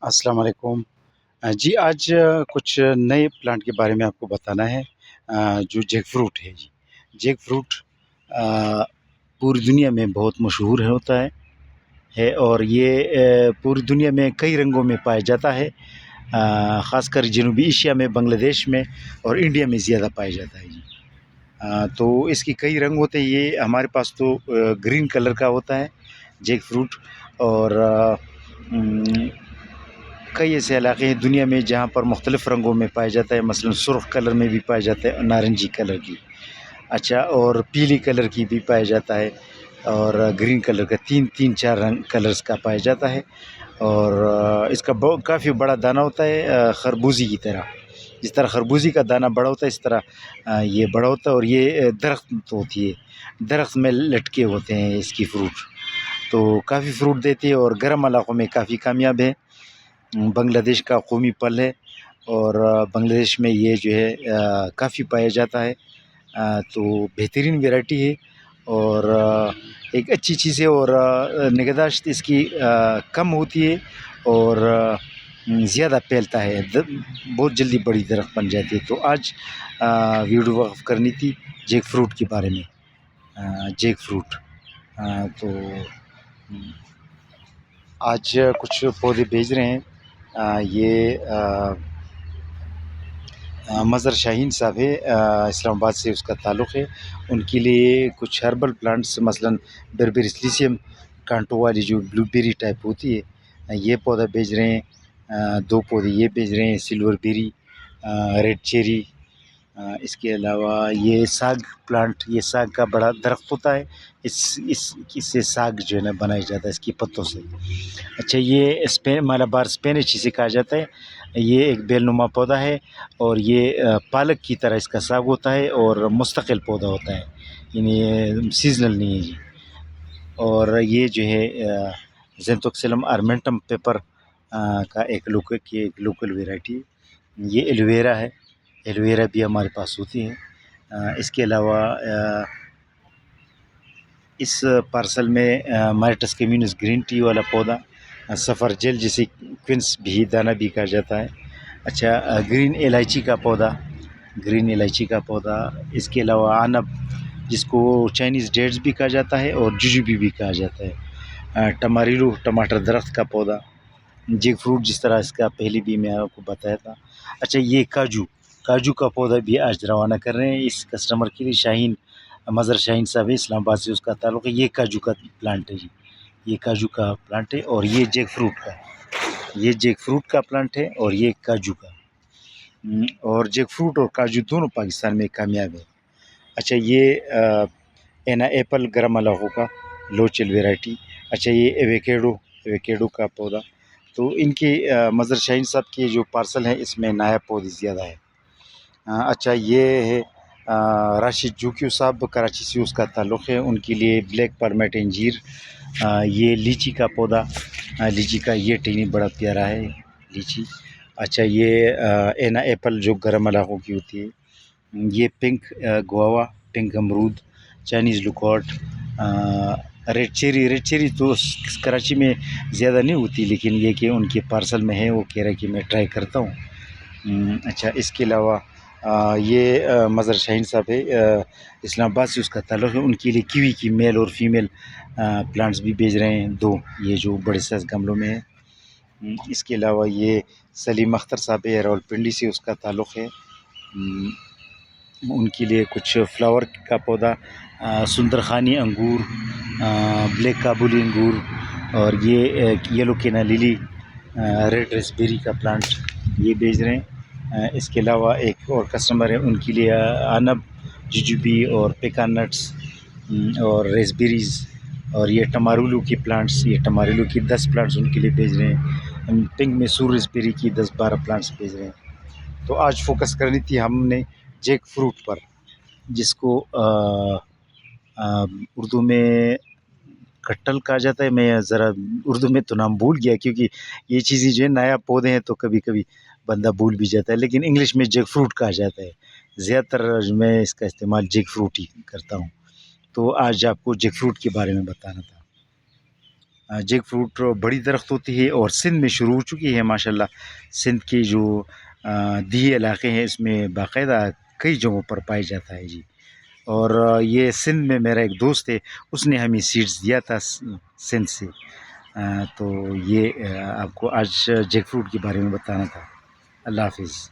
السلام علیکم۔ جی آج کچھ نئے پلانٹ کے بارے میں آپ کو بتانا ہے، جو جیک فروٹ ہے جی۔ جیک فروٹ پوری دنیا میں بہت مشہور ہوتا ہے اور یہ پوری دنیا میں کئی رنگوں میں پایا جاتا ہے، خاص کر جنوبی ایشیا میں، بنگلہ دیش میں اور انڈیا میں زیادہ پایا جاتا ہے جی۔ تو اس کی کئی رنگ ہوتے ہیں، یہ ہمارے پاس تو گرین کلر کا ہوتا ہے جیک فروٹ، اور کئی ایسے علاقے ہیں دنیا میں جہاں پر مختلف رنگوں میں پایا جاتا ہے، مثلا سرخ کلر میں بھی پایا جاتا ہے، نارنجی کلر کی، اچھا، اور پیلی کلر کی بھی پایا جاتا ہے، اور گرین کلر کا، تین چار رنگ کلرز کا پایا جاتا ہے، اور اس کا کافی بڑا دانہ ہوتا ہے، خربوزی کی طرح۔ جس طرح خربوزی کا دانہ بڑا ہوتا ہے اس طرح یہ بڑا ہوتا ہے، اور یہ درخت ہوتی ہے، درخت میں لٹکے ہوتے ہیں اس کی فروٹ، تو کافی فروٹ دیتی ہے اور گرم علاقوں میں کافی کامیاب ہے۔ بنگلہ دیش کا قومی پھل ہے، اور بنگلہ دیش میں یہ جو ہے کافی پایا جاتا ہے، تو بہترین ویرائٹی ہے اور ایک اچھی چیز ہے، اور نگہداشت اس کی کم ہوتی ہے اور زیادہ پھیلتا ہے، بہت جلدی بڑی درخت بن جاتی ہے۔ تو آج ویڈیو وقف کرنی تھی جیک فروٹ کے بارے میں، جیک فروٹ۔ تو آج کچھ پودے بھیج رہے ہیں، یہ مظہر شاہین صاحب ہے، اسلام آباد سے اس کا تعلق ہے، ان کے لیے کچھ ہربل پلانٹس، مثلا بربیریسلیسیم کانٹو والی جو بلو بیری ٹائپ ہوتی ہے، یہ پودا بھیج رہے ہیں، 2 پودے یہ بھیج رہے ہیں، سلور بیری، ریڈ چیری، اس کے علاوہ یہ ساگ پلانٹ، یہ ساگ کا بڑا درخت ہوتا ہے، اس سے ساگ جو ہے نا بنایا جاتا ہے اس کی پتوں سے۔ اچھا، یہ مالابار اسپینچ اسے کہا جاتا ہے، یہ ایک بیل نما پودا ہے، اور یہ پالک کی طرح اس کا ساگ ہوتا ہے اور مستقل پودا ہوتا ہے، یعنی سیزنل نہیں ہے جی۔ اور یہ جو ہے زینتوکسلم آرمنٹم پیپر کا ایک لوکل ویرائٹی ہے۔ یہ ایلوویرا ہے، ایلوویرا بھی ہمارے پاس ہوتی ہے۔ اس کے علاوہ اس پارسل میں مائٹس کمیونس گرین ٹی والا پودا، سفر جیل جسے کوئنس بھی دانہ بھی کہا جاتا ہے، اچھا، گرین الائچی کا پودا، گرین الائچی کا پودا، اس کے علاوہ عنب جس کو چائنیز ڈیٹس بھی کہا جاتا ہے اور ججوبی بھی کہا جاتا ہے، ٹماریلو ٹماٹر درخت کا پودا، جیک فروٹ جس طرح اس کا پہلے بھی میں آپ کو بتایا تھا۔ اچھا، یہ کاجو کا پودا بھی آج روانہ کر رہے ہیں اس کسٹمر کے لیے، شاہین، مظہر شاہین صاحب ہے، اسلام آباد سے اس کا تعلق ہے۔ یہ کاجو کا پلانٹ ہے جی، یہ کاجو کا پلانٹ ہے، اور یہ جیک فروٹ کا، یہ جیک فروٹ کا پلانٹ ہے، اور یہ کاجو کا، اور جیک فروٹ اور کاجو دونوں پاکستان میں کامیاب ہے۔ اچھا، یہ اینا ایپل گرم علاقوں کا لوچل ویرائٹی، اچھا، یہ ایویکیڈو کا پودا، تو ان کے مظہر شاہین صاحب کے جو پارسل ہیں اس میں نایاب پودے زیادہ ہے۔ اچھا، یہ ہے راشد جوکیو صاحب، کراچی سے اس کا تعلق ہے، ان کے لیے بلیک پرمیٹ انجیر، یہ لیچی کا پودا، لیچی کا یہ ٹینی بڑا پیارا ہے لیچی۔ اچھا، یہ اینا ایپل جو گرم علاقوں کی ہوتی ہے، یہ پنک گووا، پنک امرود، چائنیز لوکاٹ، ریڈ چیری تو کراچی میں زیادہ نہیں ہوتی، لیکن یہ کہ ان کے پارسل میں ہے، وہ کہہ رہا ہے کہ میں ٹرائی کرتا ہوں۔ اچھا، اس کے علاوہ یہ مظہر شاہین صاحب ہے، اسلام آباد سے اس کا تعلق ہے، ان کے لیے کیوی کی میل اور فیمیل پلانٹس بھی بھیج رہے ہیں 2، یہ جو بڑے سائز گملوں میں ہے۔ اس کے علاوہ یہ سلیم اختر صاحب ہے، راولپنڈی سے اس کا تعلق ہے، ان کے لیے کچھ فلاور کا پودا، سندرخانی انگور، بلیک کابلی انگور، اور یہ یلو کینا للی، ریڈ ریسبیری کا پلانٹ یہ بھیج رہے ہیں۔ اس کے علاوہ ایک اور کسٹمر ہے، ان کے لیے عنب، ججوبی اور پیکان نٹس اور ریسبیریز، اور یہ ٹمارولو کی پلانٹس، یہ ٹمارولو کی 10 پلانٹس ان کے لیے بھیج رہے ہیں، پنک میسور ریسبیری کی 10-12 پلانٹس بھیج رہے ہیں۔ تو آج فوکس کرنی تھی ہم نے جیک فروٹ پر، جس کو اردو میں کٹل کہا جاتا ہے، میں ذرا اردو میں تو نام بھول گیا، کیونکہ یہ چیزیں جو ہے نیا پودے ہیں تو کبھی کبھی بندہ بھول بھی جاتا ہے، لیکن انگلش میں جیک فروٹ کہا جاتا ہے، زیادہ تر میں اس کا استعمال جیک فروٹ ہی کرتا ہوں۔ تو آج آپ کو جیک فروٹ کے بارے میں بتانا تھا۔ جیک فروٹ بڑی درخت ہوتی ہے اور سندھ میں شروع ہو چکی ہے ماشاءاللہ. سندھ کے جو دیہی علاقے ہیں اس میں باقاعدہ کئی جگہوں پر پایا جاتا ہے جی. اور یہ سندھ میں میرا ایک دوست ہے، اس نے ہمیں سیڈز دیا تھا سندھ سے. تو یہ آپ کو آج جیک فروٹ کے بارے میں بتانا تھا. اللہ حافظ.